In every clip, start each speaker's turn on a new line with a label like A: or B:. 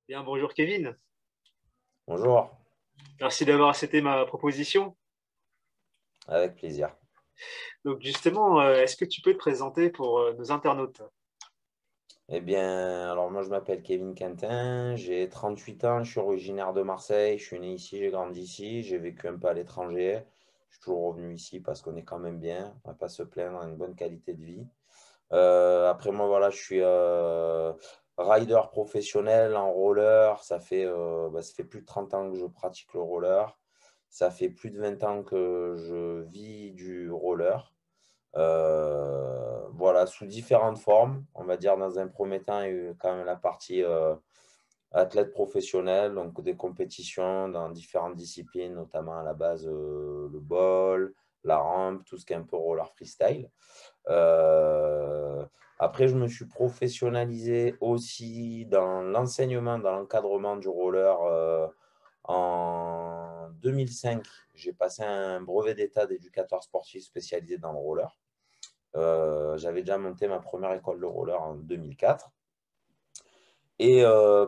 A: Bien, bonjour Kevin.
B: Bonjour,
A: Merci d'avoir accepté ma proposition.
B: avec plaisir.
A: Donc justement, est-ce que tu peux te présenter pour nos internautes?
B: Eh bien, alors moi je m'appelle Kevin Quintin, j'ai 38 ans, je suis originaire de Marseille, je suis né ici, j'ai grandi ici, j'ai vécu un peu à l'étranger. Je suis toujours revenu ici parce qu'on est quand même bien, on va pas se plaindre, on a une bonne qualité de vie. Après moi voilà, je suis rider professionnel en roller, ça fait plus de 30 ans que je pratique le roller, ça fait plus de 20 ans que je vis du roller. Voilà, sous différentes formes. On va dire dans un premier temps, il y a eu quand même la partie athlète professionnel, donc des compétitions dans différentes disciplines, notamment à la base le ball, la rampe, tout ce qui est un peu roller freestyle. Euh, Après, je me suis professionnalisé aussi dans l'enseignement, dans l'encadrement du roller. En 2005, j'ai passé un brevet d'état d'éducateur sportif spécialisé dans le roller. J'avais déjà monté ma première école de roller en 2004. Et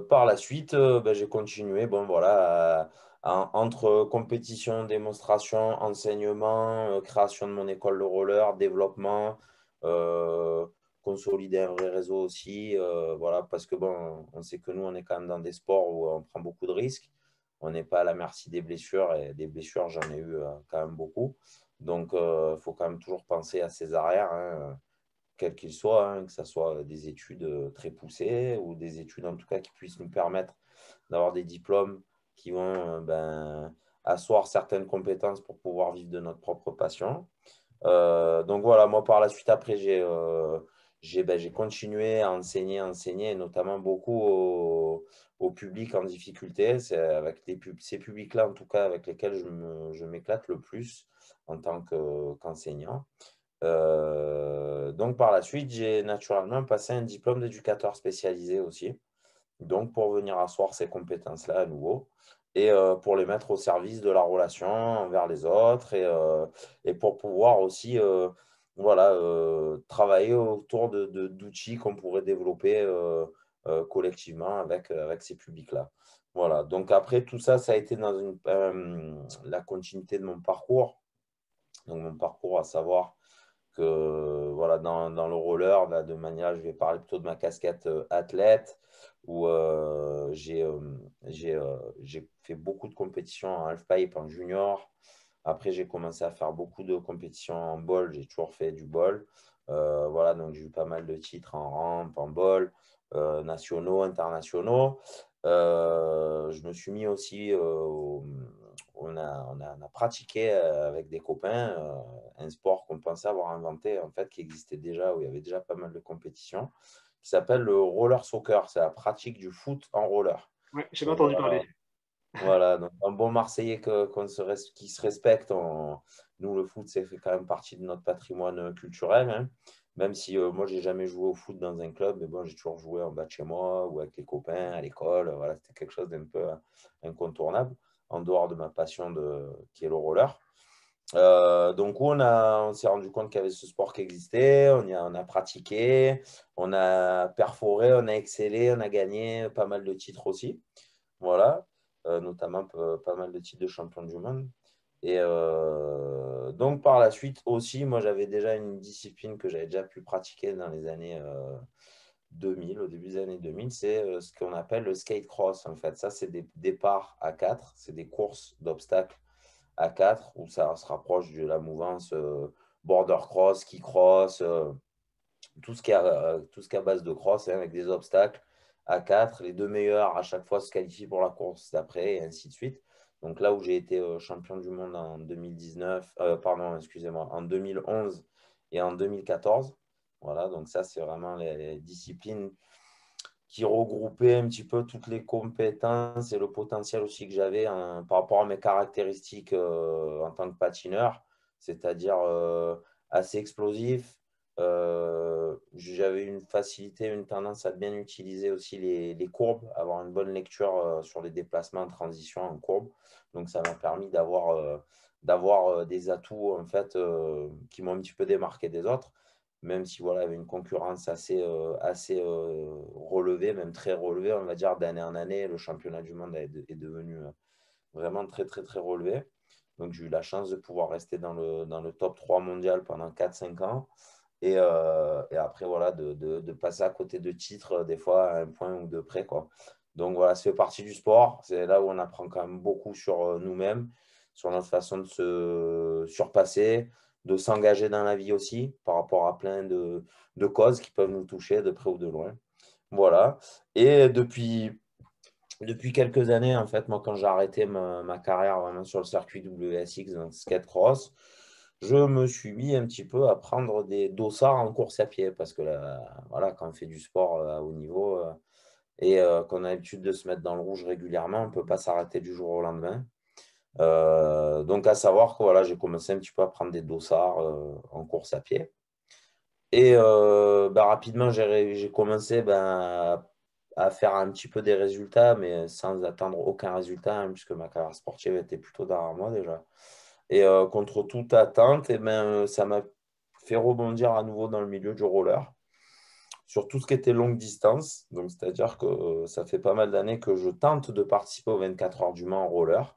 B: par la suite, ben, j'ai continué, bon, voilà, entre compétition, démonstration, enseignement, création de mon école de roller, développement, euh, consolider un vrai réseau aussi. Voilà, parce que bon, on sait que nous, on est quand même dans des sports où on prend beaucoup de risques. On n'est pas à la merci des blessures, et des blessures, j'en ai eu quand même beaucoup. Donc, il faut quand même toujours penser à ses arrières, hein, quels qu'ils soient, hein, que ce soit des études très poussées ou des études en tout cas qui puissent nous permettre d'avoir des diplômes qui vont asseoir certaines compétences pour pouvoir vivre de notre propre passion. Donc voilà, moi par la suite, après, j'ai continué à enseigner, et notamment beaucoup au public en difficulté. C'est avec ces publics-là, en tout cas, avec lesquels je m'éclate le plus en tant qu'enseignant. Donc par la suite, j'ai naturellement passé un diplôme d'éducateur spécialisé aussi, donc pour venir asseoir ces compétences-là à nouveau et pour les mettre au service de la relation envers les autres et pour pouvoir aussi voilà, travailler autour d'outils qu'on pourrait développer collectivement avec ces publics-là. Voilà, donc après tout ça, ça a été dans la continuité de mon parcours. Donc mon parcours, à savoir que voilà, dans le roller, là, de manière, je vais parler plutôt de ma casquette athlète, où j'ai fait beaucoup de compétitions en halfpipe, en junior. Après, j'ai commencé à faire beaucoup de compétitions en ball, j'ai toujours fait du ball. Voilà, donc j'ai eu pas mal de titres en rampe, en ball, nationaux, internationaux. Je me suis mis aussi, on a pratiqué avec des copains un sport qu'on pensait avoir inventé, en fait, qui existait déjà, où il y avait déjà pas mal de compétitions, qui s'appelle le roller soccer. C'est la pratique du foot en roller.
A: Ouais, j'ai
B: Donc
A: entendu
B: voilà,
A: parler.
B: voilà. Donc un bon Marseillais qui se respecte. Nous, le foot, c'est fait quand même partie de notre patrimoine culturel, hein. Même si moi, j'ai jamais joué au foot dans un club, mais bon, j'ai toujours joué en bas de chez moi ou avec les copains à l'école. Voilà, c'était quelque chose d'un peu incontournable en dehors de ma passion qui est le roller. Donc, on s'est rendu compte qu'il y avait ce sport qui existait, on a pratiqué, on a perforé, on a excellé, on a gagné pas mal de titres aussi. Voilà. Notamment pas mal de titres de champion du monde. Et donc, par la suite aussi, moi, j'avais déjà une discipline que j'avais déjà pu pratiquer dans les années 2000, au début des années 2000, c'est ce qu'on appelle le skate cross. En fait, ça, c'est des départs à quatre, c'est des courses d'obstacles à 4 où ça se rapproche de la mouvance border cross, ski cross, tout ce qui est à base de cross, hein, avec des obstacles à 4. Les deux meilleurs à chaque fois se qualifient pour la course d'après et ainsi de suite. Donc là où j'ai été champion du monde en 2019, pardon, excusez-moi, en 2011 et en 2014. Voilà, donc ça, c'est vraiment les disciplines qui regroupait un petit peu toutes les compétences et le potentiel aussi que j'avais par rapport à mes caractéristiques en tant que patineur, c'est-à-dire assez explosif. J'avais une facilité, une tendance à bien utiliser aussi les courbes, avoir une bonne lecture sur les déplacements en transition en courbe. Donc ça m'a permis d'avoir des atouts en fait qui m'ont un petit peu démarqué des autres. même si voilà, il y avait une concurrence assez relevée, même très relevée, on va dire, d'année en année. Le championnat du monde est devenu vraiment très, très, très relevé. Donc, j'ai eu la chance de pouvoir rester dans le top 3 mondial pendant 4 5 ans. Et après, voilà, de passer à côté de titres, des fois, à un point ou deux près, quoi. Donc, voilà, ça fait partie du sport. C'est là où on apprend quand même beaucoup sur nous-mêmes, sur notre façon de se surpasser, de s'engager dans la vie aussi, par rapport à plein de causes qui peuvent nous toucher de près ou de loin. Voilà. Et depuis quelques années, en fait, moi, quand j'ai arrêté ma carrière vraiment sur le circuit WSX dans le skate cross, je me suis mis un petit peu à prendre des dossards en course à pied parce que là, voilà, quand on fait du sport à haut niveau et qu'on a l'habitude de se mettre dans le rouge régulièrement, on ne peut pas s'arrêter du jour au lendemain. Donc, à savoir que voilà, j'ai commencé un petit peu à prendre des dossards en course à pied. Et rapidement, j'ai commencé à faire un petit peu des résultats, mais sans attendre aucun résultat, hein, puisque ma carrière sportive était plutôt derrière moi déjà. Et contre toute attente, ça m'a fait rebondir à nouveau dans le milieu du roller, sur tout ce qui était longue distance. Donc, c'est-à-dire que ça fait pas mal d'années que je tente de participer aux 24 heures du Mans en roller.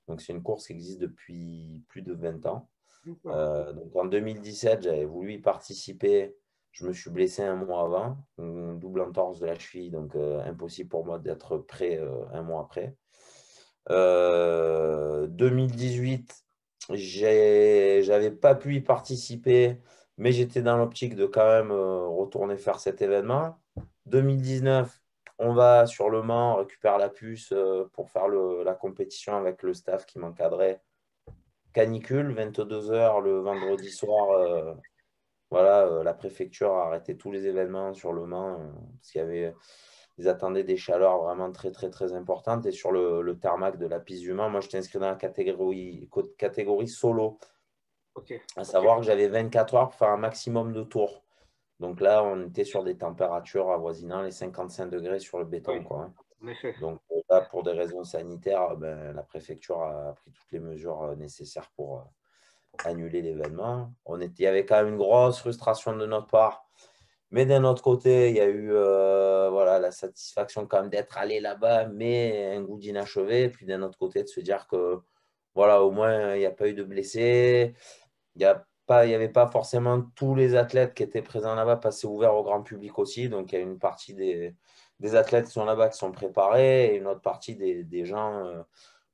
B: Donc, c'est une course qui existe depuis plus de 20 ans.
A: D'accord.
B: Donc en 2017, j'avais voulu y participer. Je me suis blessé un mois avant, une double entorse de la cheville, donc impossible pour moi d'être prêt un mois après. 2018, j'avais pas pu y participer, mais j'étais dans l'optique de quand même retourner faire cet événement. 2019, on va sur Le Mans, on récupère la puce pour faire la compétition avec le staff qui m'encadrait. Canicule, 22 heures le vendredi soir. Voilà, la préfecture a arrêté tous les événements sur Le Mans parce ils attendaient des chaleurs vraiment très, très, très importantes. Et sur le tarmac de la piste du Mans, moi, j'étais inscrit dans la catégorie solo,
A: Ok.
B: à savoir que j'avais 24 heures pour faire un maximum de tours. Donc là, on était sur des températures avoisinant les 55 degrés sur le béton,
A: Oui,
B: quoi, hein.
A: en effet.
B: Donc là, pour des raisons sanitaires, la préfecture a pris toutes les mesures nécessaires pour annuler l'événement. Il y avait quand même une grosse frustration de notre part. Mais d'un autre côté, il y a eu voilà, la satisfaction quand même d'être allé là-bas, mais un goût d'inachevé. Puis d'un autre côté, de se dire que voilà, au moins, il n'y a pas eu de blessés. Il y avait pas forcément tous les athlètes qui étaient présents là-bas, parce que c'est ouvert au grand public aussi. Donc, il y a une partie des athlètes qui sont là-bas qui sont préparés et une autre partie des gens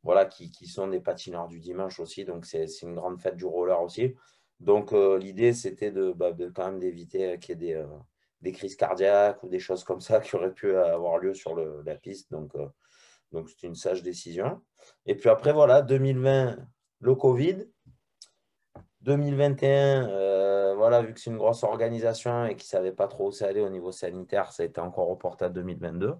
B: voilà, qui sont des patineurs du dimanche aussi. Donc, c'est une grande fête du roller aussi. Donc, l'idée, c'était de quand même d'éviter qu'il y ait des crises cardiaques ou des choses comme ça qui auraient pu avoir lieu sur la piste. Donc c'était une sage décision. Et puis après, voilà, 2020, le Covid. 2021, voilà, vu que c'est une grosse organisation et qu'ils ne savaient pas trop où ça allait au niveau sanitaire, ça a été encore reporté à 2022.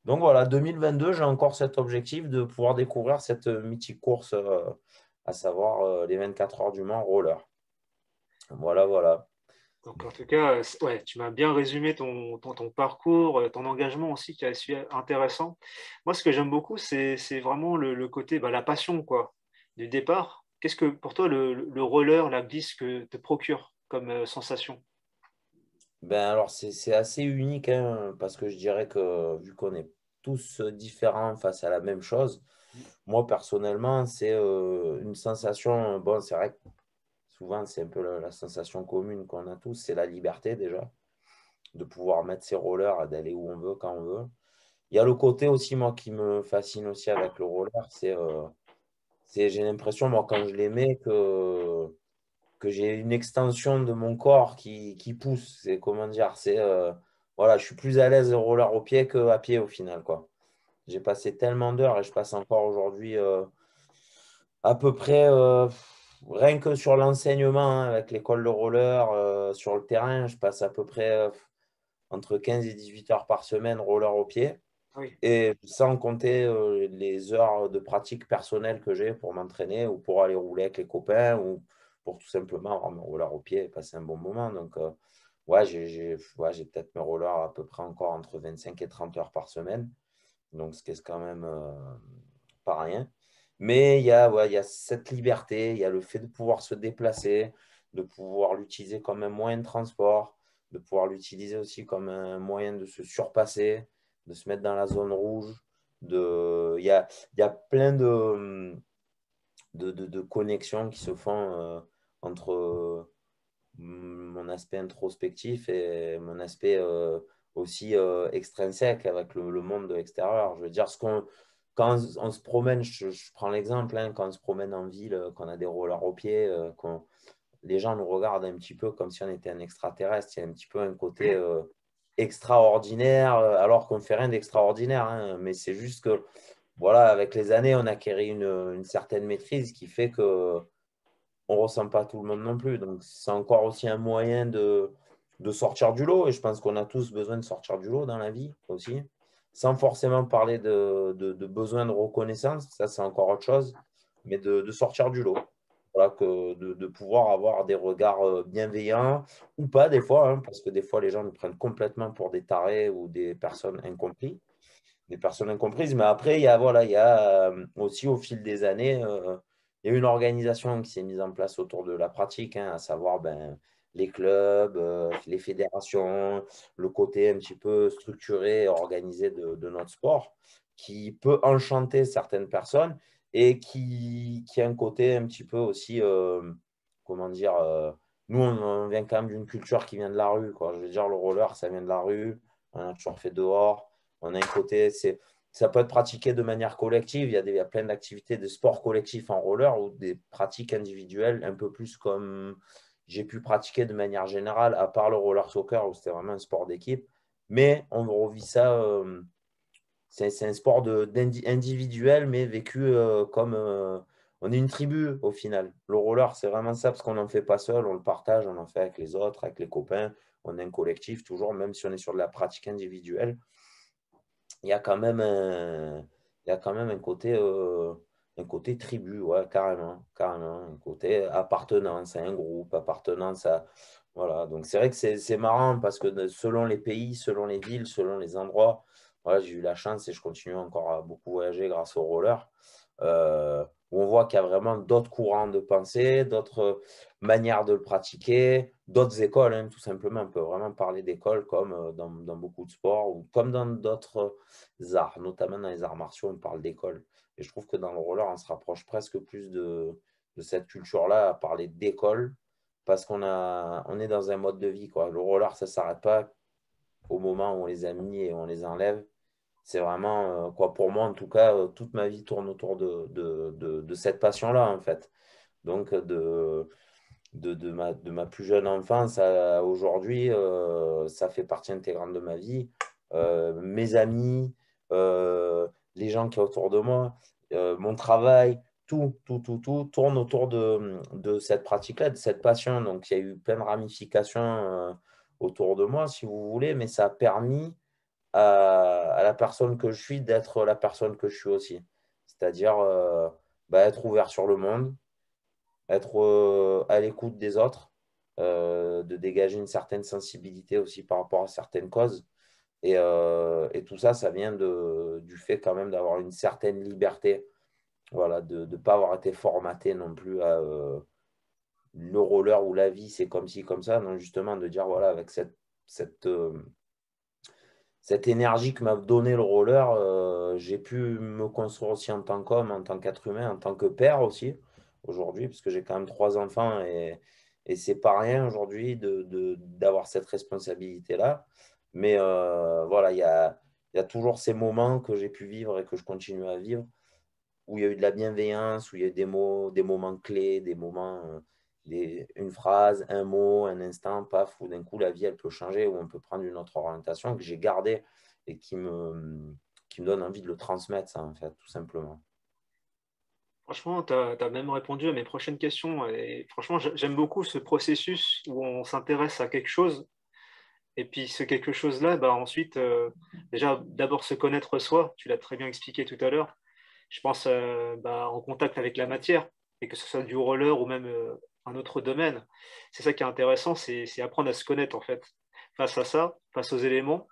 B: Donc voilà, 2022, j'ai encore cet objectif de pouvoir découvrir cette mythique course, à savoir les 24 heures du Mans roller. Voilà, voilà.
A: Donc, en tout cas, ouais, tu m'as bien résumé ton parcours, ton engagement aussi, qui est assez intéressant. Moi, ce que j'aime beaucoup, c'est vraiment le côté, bah, la passion, quoi, du départ. Qu'est-ce que, pour toi, le roller, la glisse que te procure comme sensation?
B: Ben alors, c'est assez unique, hein, parce que je dirais que vu qu'on est tous différents face à la même chose, moi, personnellement, c'est une sensation, bon, c'est vrai que souvent, c'est un peu la sensation commune qu'on a tous, c'est la liberté déjà, de pouvoir mettre ses rollers, d'aller où on veut, quand on veut. Il y a le côté aussi, moi, qui me fascine aussi avec le roller, j'ai l'impression, moi, quand je les mets, que j'ai une extension de mon corps qui pousse. C'est comment dire, voilà, je suis plus à l'aise au roller au pied qu'à pied au final, quoi. J'ai passé tellement d'heures et je passe encore aujourd'hui à peu près, rien que sur l'enseignement, hein, avec l'école de roller, sur le terrain, je passe à peu près entre 15 et 18 heures par semaine roller au pied.
A: Oui,
B: Et sans compter les heures de pratique personnelle que j'ai pour m'entraîner ou pour aller rouler avec les copains ou pour tout simplement avoir mes rollers au pied et passer un bon moment. Donc, ouais, j'ai peut-être mes rollers à peu près encore entre 25 et 30 heures par semaine. Donc, ce qui est quand même pas rien. Mais il y a cette liberté, il y a le fait de pouvoir se déplacer, de pouvoir l'utiliser comme un moyen de transport, de pouvoir l'utiliser aussi comme un moyen de se surpasser, de se mettre dans la zone rouge. Il y a plein de connexions qui se font entre mon aspect introspectif et mon aspect aussi extrinsèque avec le monde extérieur. Je veux dire, quand on se promène, je prends l'exemple, hein, quand on se promène en ville, qu'on a des rollers aux pieds, les gens nous regardent un petit peu comme si on était un extraterrestre. Il y a un petit peu un côté extraordinaire, alors qu'on ne fait rien d'extraordinaire, hein. Mais c'est juste que, voilà, avec les années, on acquérit une certaine maîtrise qui fait que on ne ressent pas tout le monde non plus. Donc, c'est encore aussi un moyen de sortir du lot. Et je pense qu'on a tous besoin de sortir du lot dans la vie aussi, sans forcément parler de besoin de reconnaissance. Ça, c'est encore autre chose, mais de sortir du lot. Voilà, de pouvoir avoir des regards bienveillants ou pas des fois, hein, parce que des fois, les gens nous prennent complètement pour des tarés ou des personnes incomprises. Des personnes incomprises. Mais après, il y a aussi au fil des années, il y a une organisation qui s'est mise en place autour de la pratique, hein, à savoir les clubs, les fédérations, le côté un petit peu structuré et organisé de notre sport, qui peut enchanter certaines personnes et qui a un côté un petit peu aussi, comment dire, nous, on vient quand même d'une culture qui vient de la rue, quoi. Je veux dire, le roller, ça vient de la rue, on a toujours fait dehors. On a un côté, ça peut être pratiqué de manière collective. Il y a plein d'activités de sport collectif en roller ou des pratiques individuelles, un peu plus comme j'ai pu pratiquer de manière générale, à part le roller soccer où c'était vraiment un sport d'équipe. Mais on revit ça, c'est un sport individuel, mais vécu comme on est une tribu au final. Le roller, c'est vraiment ça, parce qu'on n'en fait pas seul, on le partage, on en fait avec les autres, avec les copains. On est un collectif, toujours, même si on est sur de la pratique individuelle il y a quand même il y a quand même un côté tribu, ouais, carrément, carrément, un côté appartenance à un groupe, appartenance à, voilà. Donc c'est vrai que c'est marrant parce que selon les pays, selon les villes, selon les endroits, voilà, j'ai eu la chance et je continue encore à beaucoup voyager grâce au roller, où on voit qu'il y a vraiment d'autres courants de pensée, d'autres manières de le pratiquer, d'autres écoles, hein, tout simplement. On peut vraiment parler d'écoles comme dans beaucoup de sports ou comme dans d'autres arts, notamment dans les arts martiaux, on parle d'école. Et je trouve que dans le roller, on se rapproche presque plus de cette culture-là à parler d'école parce on est dans un mode de vie, quoi. Le roller, ça ne s'arrête pas au moment où on les a mis et on les enlève. C'est vraiment, quoi, pour moi, en tout cas, toute ma vie tourne autour de cette passion-là, en fait. Donc, de ma plus jeune enfance à aujourd'hui, ça fait partie intégrante de ma vie. Mes amis, les gens qui sont autour de moi, mon travail, tout tourne autour de cette pratique-là, de cette passion. Donc, il y a eu plein de ramifications autour de moi, si vous voulez, mais ça a permis à la personne que je suis d'être la personne que je suis aussi. C'est-à-dire être ouvert sur le monde, être à l'écoute des autres, de dégager une certaine sensibilité aussi par rapport à certaines causes. Et tout ça, ça vient du fait quand même d'avoir une certaine liberté, voilà, de ne pas avoir été formaté non plus à le roller ou la vie, c'est comme ci, comme ça, non, justement, de dire, voilà, avec cette énergie que m'a donné le roller, j'ai pu me construire aussi en tant qu'homme, en tant qu'être humain, en tant que père aussi, aujourd'hui, parce que j'ai quand même 3 enfants et c'est pas rien aujourd'hui d'avoir cette responsabilité-là. Mais voilà, il y a toujours ces moments que j'ai pu vivre et que je continue à vivre où il y a eu de la bienveillance, où il y a eu des mots, des moments clés, des moments, une phrase, un mot, un instant, paf, où d'un coup la vie elle peut changer, où on peut prendre une autre orientation que j'ai gardée et qui me donne envie de le transmettre, ça, en fait, tout simplement.
A: Franchement, tu as même répondu à mes prochaines questions. Et franchement, j'aime beaucoup ce processus où on s'intéresse à quelque chose. Et puis ce quelque chose-là, bah, ensuite, déjà, d'abord se connaître soi. Tu l'as très bien expliqué tout à l'heure. Je pense en contact avec la matière, et que ce soit du roller ou même un autre domaine. C'est ça qui est intéressant, c'est apprendre à se connaître en fait, face à ça, face aux éléments,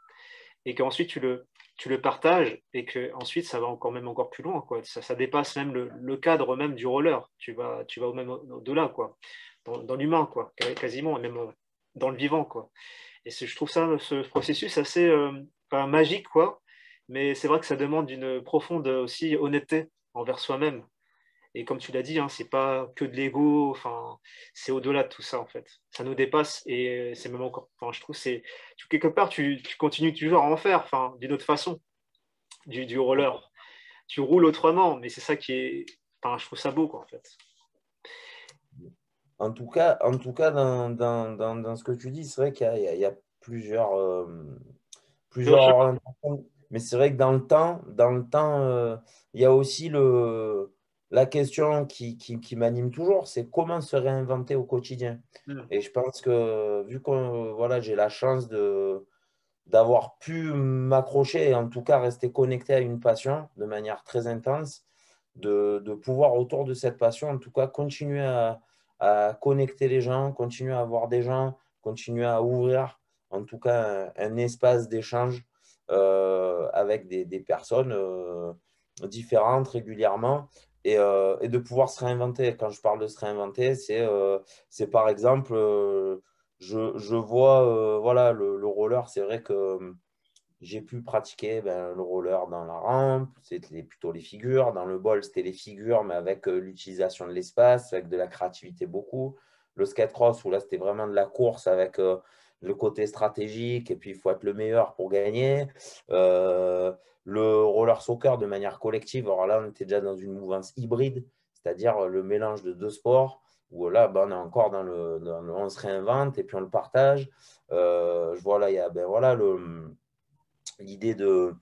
A: et qu'ensuite tu le partages, et que ensuite ça va encore même encore plus loin, quoi. Ça dépasse même le cadre même du roller. Tu vas au même au-delà, quoi. dans l'humain, quoi, quasiment, et même dans le vivant, quoi. Et je trouve ça, ce processus assez pas magique, quoi, mais c'est vrai que ça demande une profonde aussi honnêteté envers soi-même. Et comme tu l'as dit, hein, c'est pas que de l'ego, enfin, c'est au-delà de tout ça, en fait. Ça nous dépasse et c'est même encore, enfin, je trouve, quelque part, tu continues toujours à en faire, enfin, d'une autre façon, du roller. Tu roules autrement, mais c'est ça qui est, enfin, je trouve ça beau, quoi, en fait.
B: En tout cas dans ce que tu dis, c'est vrai qu'il y a plusieurs,
A: Tu vois,
B: plusieurs orientations. Mais c'est vrai que dans le temps, il y a aussi la question qui m'anime toujours, c'est comment se réinventer au quotidien.
A: Hmm.
B: Et je pense que vu que voilà, j'ai la chance d'avoir pu m'accrocher et en tout cas rester connecté à une passion de manière très intense, de pouvoir autour de cette passion, en tout cas, continuer à connecter les gens, continuer à voir des gens, continuer à ouvrir en tout cas un espace d'échange avec des personnes différentes régulièrement et de pouvoir se réinventer. Quand je parle de se réinventer, c'est par exemple je vois voilà, le roller, c'est vrai que j'ai pu pratiquer le roller dans la rampe, c'était plutôt les figures. Dans le ball, c'était les figures, mais avec l'utilisation de l'espace, avec de la créativité beaucoup. Le skate cross, où là, c'était vraiment de la course avec le côté stratégique, et puis il faut être le meilleur pour gagner. Euh, le roller soccer de manière collective, alors là, on était déjà dans une mouvance hybride, c'est-à-dire le mélange de deux sports, où là, on est encore dans le on se réinvente et puis on le partage. Je vois là, il y a voilà, l'idée de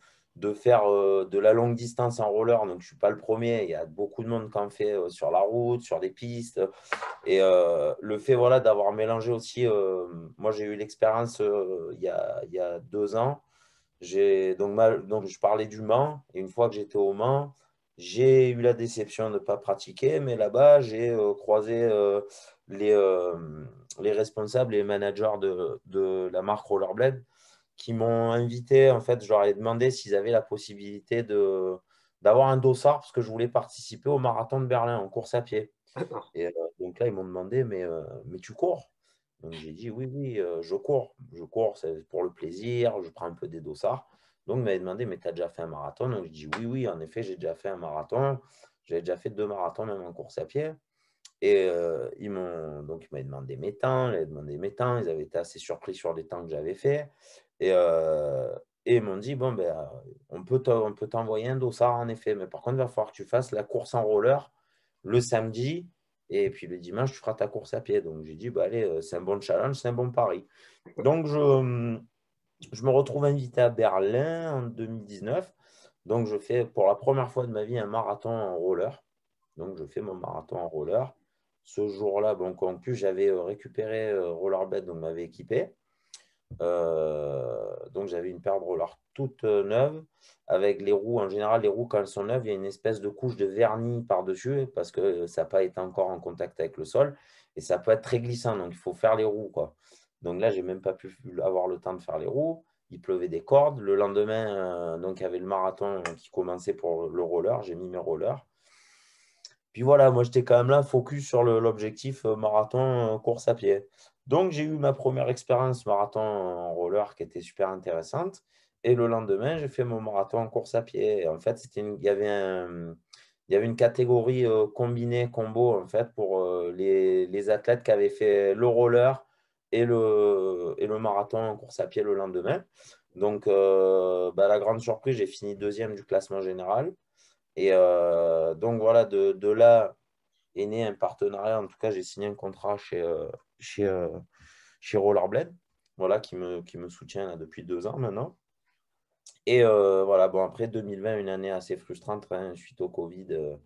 B: faire de la longue distance en roller. Donc, je ne suis pas le premier. Il y a beaucoup de monde qui en fait sur la route, sur des pistes. Et le fait voilà, d'avoir mélangé aussi, moi j'ai eu l'expérience il y a 2 ans. Donc, je parlais du Mans. Et une fois que j'étais au Mans, j'ai eu la déception de ne pas pratiquer. Mais là-bas, j'ai croisé les, euh, les responsables et les managers de la marque Rollerblade qui m'ont invité. En fait, je leur ai demandé s'ils avaient la possibilité d'avoir un dossard parce que je voulais participer au marathon de Berlin en course à pied.
A: D'accord.
B: Et donc là, ils m'ont demandé, mais tu cours? Donc j'ai dit, oui, oui, je cours. Je cours, c'est pour le plaisir, je prends un peu des dossards. Donc, ils m'avaient demandé, mais tu as déjà fait un marathon? Donc, je dis, oui, oui, en effet, j'ai déjà fait un marathon. J'ai déjà fait 2 marathons, même en course à pied. Et ils m'avaient demandé mes temps, ils avaient demandé mes temps, ils avaient été assez surpris sur les temps que j'avais fait. Et, ils m'ont dit, bon, on peut t'envoyer un dossard en effet, mais par contre, il va falloir que tu fasses la course en roller le samedi, et puis le dimanche, tu feras ta course à pied. Donc j'ai dit, bah, allez, c'est un bon challenge, c'est un bon pari. Donc je me retrouve invité à Berlin en 2019. Donc je fais pour la première fois de ma vie un marathon en roller. Donc, je fais mon marathon en roller. Ce jour-là, bon, en plus, j'avais récupéré Rollerbed, donc m'avait équipé. Donc, j'avais une paire de rollers toute neuve, avec les roues. En général, les roues, quand elles sont neuves, il y a une espèce de couche de vernis par-dessus, parce que ça n'a pas été encore en contact avec le sol. Et ça peut être très glissant, donc il faut faire les roues, quoi. Donc là, j'ai même pas pu avoir le temps de faire les roues. Il pleuvait des cordes. Le lendemain, donc, il y avait le marathon qui commençait pour le roller. J'ai mis mes rollers. Puis voilà, moi j'étais quand même là, focus sur l'objectif marathon course à pied. Donc j'ai eu ma première expérience marathon en roller qui était super intéressante. Et le lendemain, j'ai fait mon marathon en course à pied. Et en fait, il y avait une catégorie combinée, combo, en fait, pour les athlètes qui avaient fait le roller et le marathon en course à pied le lendemain. Donc, la grande surprise, j'ai fini deuxième du classement général. Et donc voilà, de là est né un partenariat. En tout cas, j'ai signé un contrat chez, euh, chez Rollerblade, voilà, qui me soutient là, depuis 2 ans maintenant. Et voilà, bon, après 2020, une année assez frustrante hein, suite au Covid.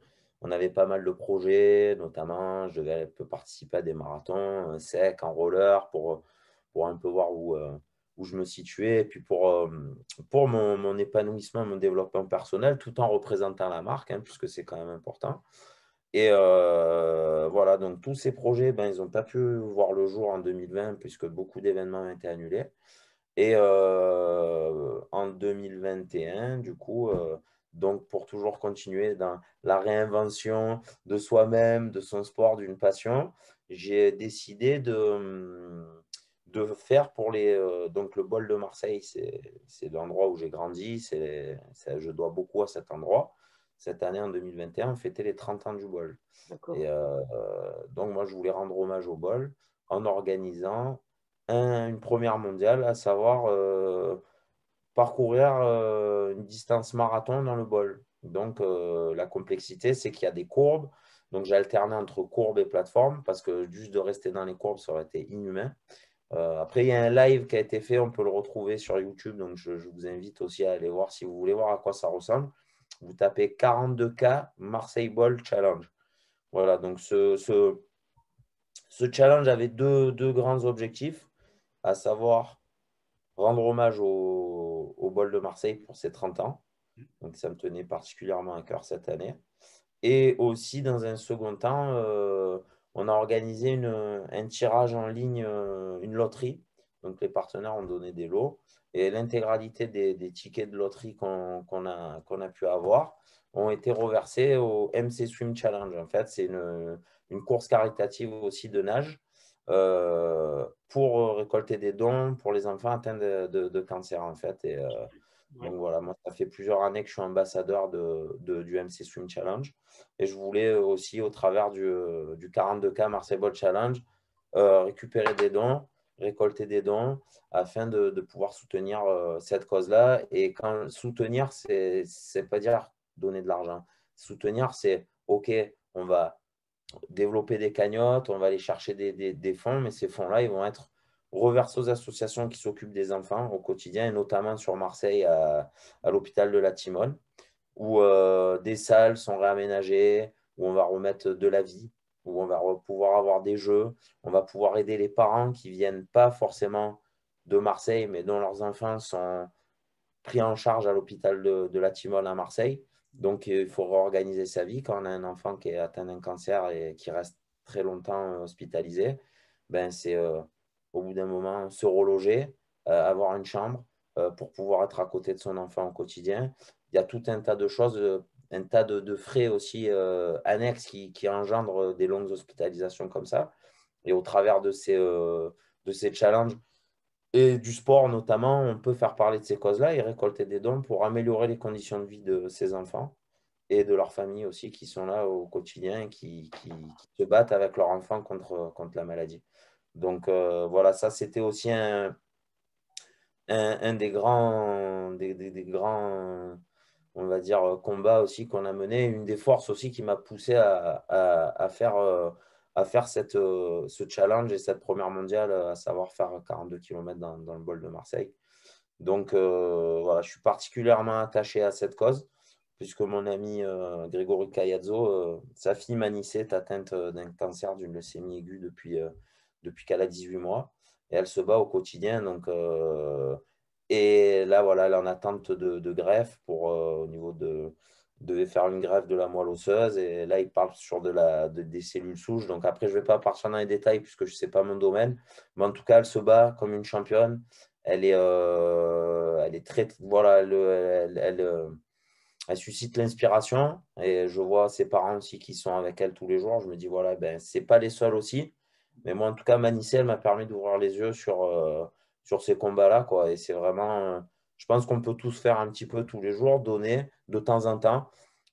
B: On avait pas mal de projets, notamment, je devais un peu participer à des marathons secs en roller pour un peu voir où je me situais, et puis pour mon épanouissement, mon développement personnel, tout en représentant la marque, hein, puisque c'est quand même important. Et voilà, donc tous ces projets, ils n'ont pas pu voir le jour en 2020, puisque beaucoup d'événements ont été annulés. Et en 2021, du coup, Donc, pour toujours continuer dans la réinvention de soi-même, de son sport, d'une passion, j'ai décidé de faire pour donc le Bol de Marseille, c'est l'endroit où j'ai grandi, je dois beaucoup à cet endroit. Cette année, en 2021, on fêtait les 30 ans du Bol.
A: D'accord.
B: Et donc, moi, je voulais rendre hommage au Bol en organisant une première mondiale, à savoir parcourir une distance marathon dans le bol. Donc, la complexité, c'est qu'il y a des courbes. Donc, j'ai alterné entre courbes et plateformes parce que juste de rester dans les courbes, ça aurait été inhumain. Après, il y a un live qui a été fait, on peut le retrouver sur YouTube. Donc, je vous invite aussi à aller voir si vous voulez voir à quoi ça ressemble. Vous tapez 42K Marseille Ball Challenge. Voilà, donc ce challenge avait deux grands objectifs, à savoir rendre hommage au Bol de Marseille pour ses 30 ans. Donc, ça me tenait particulièrement à cœur cette année. Et aussi, dans un second temps, on a organisé un tirage en ligne, une loterie. Donc, les partenaires ont donné des lots. Et l'intégralité des tickets de loterie qu'on a pu avoir ont été reversés au MC Swim Challenge. En fait, c'est une course caritative aussi de nage pour récolter des dons pour les enfants atteints de cancer, en fait. Et
A: Ouais.
B: donc voilà, moi, ça fait plusieurs années que je suis ambassadeur du MC Swim Challenge. Et je voulais aussi, au travers du 42K Marseille Ball Challenge, récupérer des dons, récolter des dons, afin de pouvoir soutenir cette cause-là. Et quand soutenir, c'est pas dire donner de l'argent. Soutenir, c'est OK, on va développer des cagnottes, on va aller chercher des fonds, mais ces fonds-là, ils vont être reversés aux associations qui s'occupent des enfants au quotidien, et notamment sur Marseille, à l'hôpital de la Timone, où des salles sont réaménagées, où on va remettre de la vie, où on va pouvoir avoir des jeux, on va pouvoir aider les parents qui viennent pas forcément de Marseille, mais dont leurs enfants sont pris en charge à l'hôpital de la Timone à Marseille. Donc, il faut réorganiser sa vie. Quand on a un enfant qui est atteint d'un cancer et qui reste très longtemps hospitalisé, ben, c'est au bout d'un moment se reloger, avoir une chambre pour pouvoir être à côté de son enfant au quotidien. Il y a tout un tas de choses, un tas de frais aussi annexes qui engendrent des longues hospitalisations comme ça. Et au travers de ces challenges, et du sport notamment, on peut faire parler de ces causes-là et récolter des dons pour améliorer les conditions de vie de ces enfants et de leurs familles aussi qui sont là au quotidien et qui se battent avec leurs enfants contre la maladie. Donc voilà, ça c'était aussi un des grands, on va dire, combats aussi qu'on a mené, une des forces aussi qui m'a poussé à faire ce challenge et cette première mondiale, à savoir faire 42 km dans le bol de Marseille. Donc voilà, je suis particulièrement attaché à cette cause, puisque mon ami Grégory Caiazzo, sa fille Manissé est atteinte d'un cancer d'une leucémie aiguë depuis qu'elle a 18 mois. Et elle se bat au quotidien. Donc, et là, voilà, elle est en attente de greffe au niveau devait faire une greffe de la moelle osseuse. Et là, il parle sur des cellules souches. Donc après, je ne vais pas partir dans les détails puisque je ne sais pas mon domaine. Mais en tout cas, elle se bat comme une championne. Elle est très, voilà, elle suscite l'inspiration et je vois ses parents aussi qui sont avec elle tous les jours. Je me dis, voilà, ben, c'est pas les seuls aussi. Mais moi, en tout cas, Manissé, elle m'a permis d'ouvrir les yeux sur ces combats-là, quoi. Et c'est vraiment, je pense qu'on peut tous faire un petit peu tous les jours, donner de temps en temps.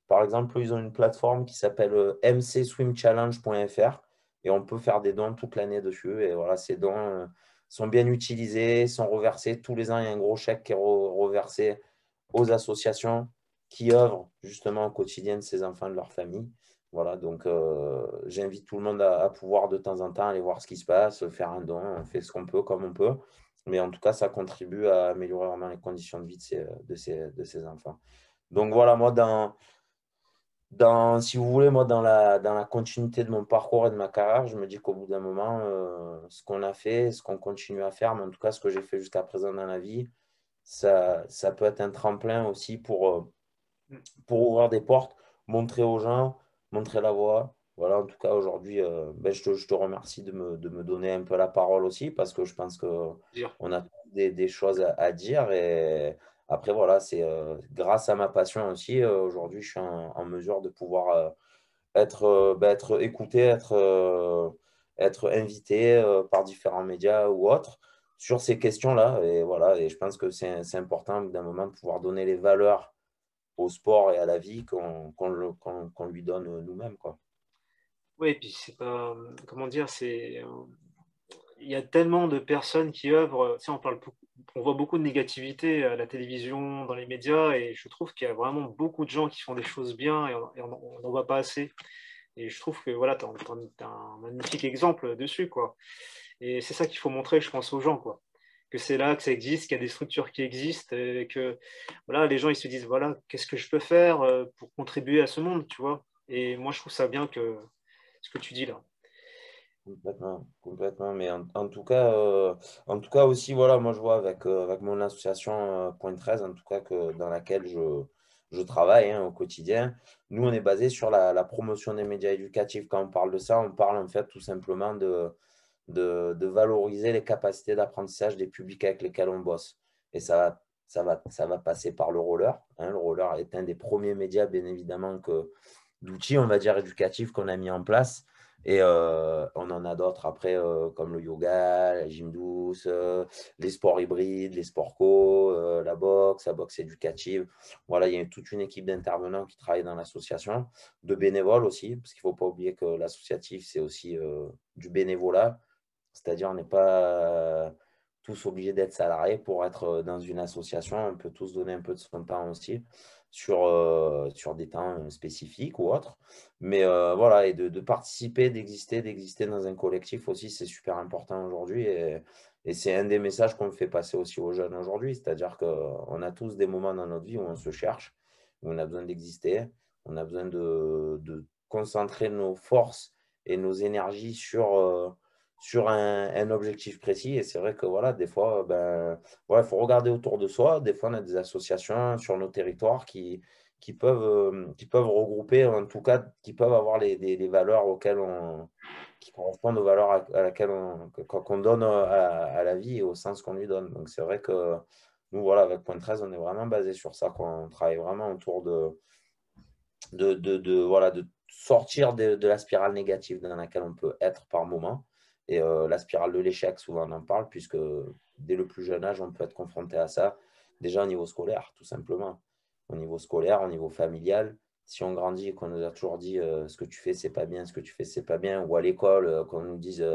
B: Par exemple, ils ont une plateforme qui s'appelle mcswimchallenge.fr et on peut faire des dons toute l'année dessus. Et voilà, ces dons sont bien utilisés, sont reversés. Tous les ans, il y a un gros chèque qui est reversé aux associations qui œuvrent justement au quotidien de ces enfants, de leur famille. Voilà, donc j'invite tout le monde à pouvoir de temps en temps aller voir ce qui se passe, faire un don, on fait ce qu'on peut comme on peut. Mais en tout cas, ça contribue à améliorer vraiment les conditions de vie de ces enfants. Donc voilà, moi, si vous voulez, moi, dans la continuité de mon parcours et de ma carrière, je me dis qu'au bout d'un moment, ce qu'on a fait, ce qu'on continue à faire, mais en tout cas, ce que j'ai fait jusqu'à présent dans la vie, ça peut être un tremplin aussi pour ouvrir des portes, montrer aux gens, montrer la voie. Voilà, en tout cas, aujourd'hui, ben, je te remercie de me donner un peu la parole aussi, parce que je pense
A: Dire.
B: qu'on a des choses à dire. Et Après, voilà, c'est grâce à ma passion aussi, aujourd'hui, je suis en mesure de pouvoir être écouté, être invité par différents médias ou autres sur ces questions-là. Et voilà, et je pense que c'est important d'un moment de pouvoir donner les valeurs au sport et à la vie qu'on lui donne nous-mêmes, quoi.
A: Oui, et puis c'est pas, comment dire? Il y a tellement de personnes qui œuvrent, tu sais, on voit beaucoup de négativité à la télévision, dans les médias et je trouve qu'il y a vraiment beaucoup de gens qui font des choses bien et on n'en voit pas assez et je trouve que voilà, tu un magnifique exemple dessus, quoi et c'est ça qu'il faut montrer, je pense, aux gens, quoi. Que c'est là, que ça existe, qu'il y a des structures qui existent et que voilà, les gens, ils se disent: «Voilà, qu'est-ce que je peux faire, pour contribuer à ce monde?» tu vois? Et moi, je trouve ça bien que ce que tu dis là.
B: Complètement, complètement. Mais en tout cas aussi, voilà, moi je vois avec mon association Point 13, en tout cas dans laquelle je travaille hein, au quotidien, nous on est basé sur la promotion des médias éducatifs. Quand on parle de ça, on parle en fait tout simplement de valoriser les capacités d'apprentissage des publics avec lesquels on bosse. Et ça va passer par le roller, hein. Le roller est un des premiers médias, bien évidemment, d'outils, on va dire, éducatifs qu'on a mis en place. Et on en a d'autres après, comme le yoga, la gym douce, les sports hybrides, les sports co, la boxe éducative. Voilà, il y a toute une équipe d'intervenants qui travaillent dans l'association, de bénévoles aussi, parce qu'il ne faut pas oublier que l'associatif, c'est aussi du bénévolat. C'est-à-dire, on n'est pas tous obligés d'être salariés pour être dans une association. On peut tous donner un peu de son temps aussi sur des temps spécifiques ou autres. Mais voilà, et de participer, d'exister dans un collectif aussi, c'est super important aujourd'hui. Et c'est un des messages qu'on fait passer aussi aux jeunes aujourd'hui. C'est-à-dire qu'on a tous des moments dans notre vie où on se cherche, où on a besoin d'exister, on a besoin de concentrer nos forces et nos énergies sur un objectif précis. Et c'est vrai que voilà, des fois, ben, ouais, il faut regarder autour de soi. Des fois, on a des associations sur nos territoires qui peuvent regrouper, en tout cas, qui peuvent avoir les valeurs qui correspondent aux valeurs à laquelle qu'on donne à la vie et au sens qu'on lui donne. Donc, c'est vrai que nous, voilà, avec Point 13, on est vraiment basé sur ça, quoi. On travaille vraiment autour voilà, de sortir de la spirale négative dans laquelle on peut être par moment. Et la spirale de l'échec, souvent on en parle, puisque dès le plus jeune âge, on peut être confronté à ça, déjà au niveau scolaire, tout simplement. Au niveau scolaire, au niveau familial, si on grandit et qu'on nous a toujours dit ce que tu fais, c'est pas bien, ce que tu fais, c'est pas bien, ou à l'école, qu'on nous dise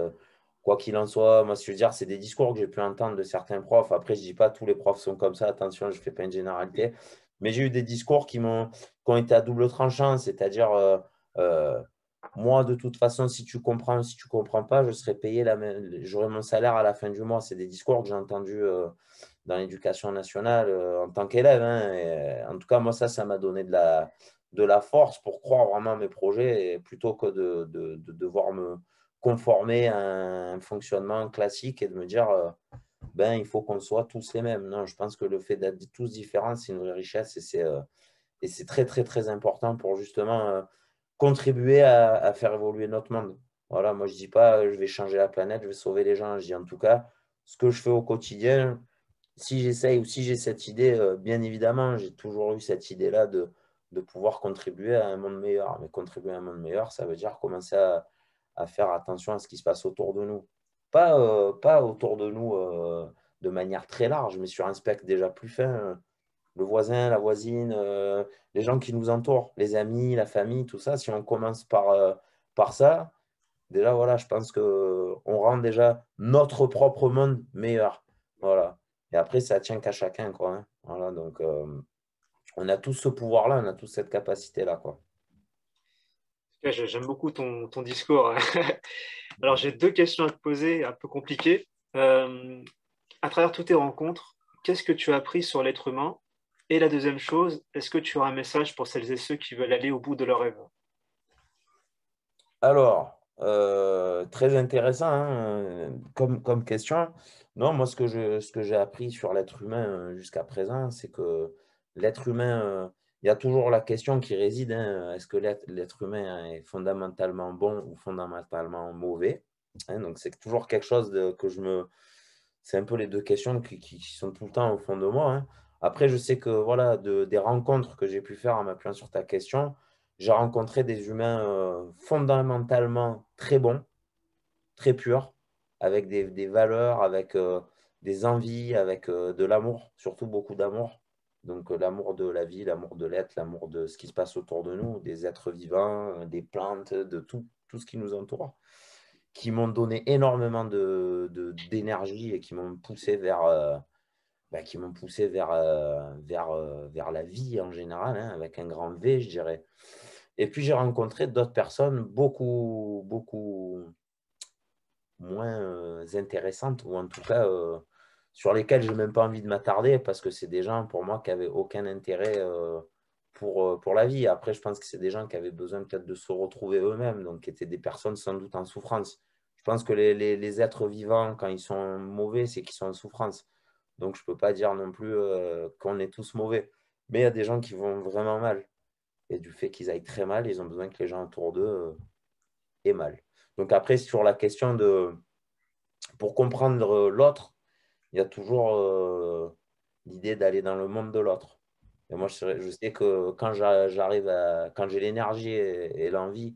B: quoi qu'il en soit, moi, ce que je veux dire, c'est des discours que j'ai pu entendre de certains profs. Après, je dis pas tous les profs sont comme ça, attention, je fais pas une généralité, mais j'ai eu des discours qui ont été à double tranchant, c'est-à-dire, euh, moi, de toute façon, si tu comprends, si tu comprends pas, je serai payé j'aurai mon salaire à la fin du mois. C'est des discours que j'ai entendus dans l'éducation nationale en tant qu'élève, hein. Et, en tout cas, moi, ça m'a donné de la force pour croire vraiment à mes projets, et plutôt que de devoir me conformer à un fonctionnement classique et de me dire, ben, il faut qu'on soit tous les mêmes. Non, je pense que le fait d'être tous différents, c'est une vraie richesse et c'est très, très, très important pour justement contribuer à faire évoluer notre monde. Voilà, moi, je ne dis pas je vais changer la planète, je vais sauver les gens. Je dis en tout cas, ce que je fais au quotidien, si j'essaye ou si j'ai cette idée, bien évidemment, j'ai toujours eu cette idée-là de pouvoir contribuer à un monde meilleur. Mais contribuer à un monde meilleur, ça veut dire commencer à faire attention à ce qui se passe autour de nous. Pas autour de nous de manière très large, mais sur un spectre déjà plus fin. Le voisin, la voisine, les gens qui nous entourent, les amis, la famille, tout ça. Si on commence par ça, déjà, voilà, je pense qu'on rend déjà notre propre monde meilleur. Voilà. Et après, ça tient qu'à chacun, quoi, hein. Voilà, donc, on a tous ce pouvoir-là, on a tous cette capacité-là, quoi.
A: Ouais, j'aime beaucoup ton discours. Alors, j'ai deux questions à te poser, un peu compliquées. À travers toutes tes rencontres, qu'est-ce que tu as appris sur l'être humain? Et la deuxième chose, est-ce que tu as un message pour celles et ceux qui veulent aller au bout de leurs rêves?
B: Alors, très intéressant hein, comme question. Non, moi, ce que j'ai appris sur l'être humain jusqu'à présent, c'est que l'être humain, il y a toujours la question qui réside, hein, est-ce que l'être humain est fondamentalement bon ou fondamentalement mauvais? Hein, donc, c'est toujours quelque chose c'est un peu les deux questions qui sont tout le temps au fond de moi, hein. Après, je sais que voilà, des rencontres que j'ai pu faire en m'appuyant sur ta question, j'ai rencontré des humains fondamentalement très bons, très purs, avec des valeurs, avec des envies, avec de l'amour, surtout beaucoup d'amour. Donc l'amour de la vie, l'amour de l'être, l'amour de ce qui se passe autour de nous, des êtres vivants, des plantes, de tout, tout ce qui nous entoure, qui m'ont donné énormément d'énergie et qui m'ont poussé vers la vie en général, hein, avec un grand V, je dirais. Et puis j'ai rencontré d'autres personnes beaucoup, beaucoup moins intéressantes, ou en tout cas sur lesquelles je n'ai même pas envie de m'attarder, parce que c'est des gens pour moi qui n'avaient aucun intérêt pour la vie. Après, je pense que c'est des gens qui avaient besoin peut-être de se retrouver eux-mêmes, donc qui étaient des personnes sans doute en souffrance. Je pense que les êtres vivants, quand ils sont mauvais, c'est qu'ils sont en souffrance. Donc, je ne peux pas dire non plus qu'on est tous mauvais. Mais il y a des gens qui vont vraiment mal. Et du fait qu'ils aillent très mal, ils ont besoin que les gens autour d'eux aient mal. Donc après, sur la question de, pour comprendre l'autre, il y a toujours l'idée d'aller dans le monde de l'autre. Et moi, je sais que quand j'ai l'énergie et l'envie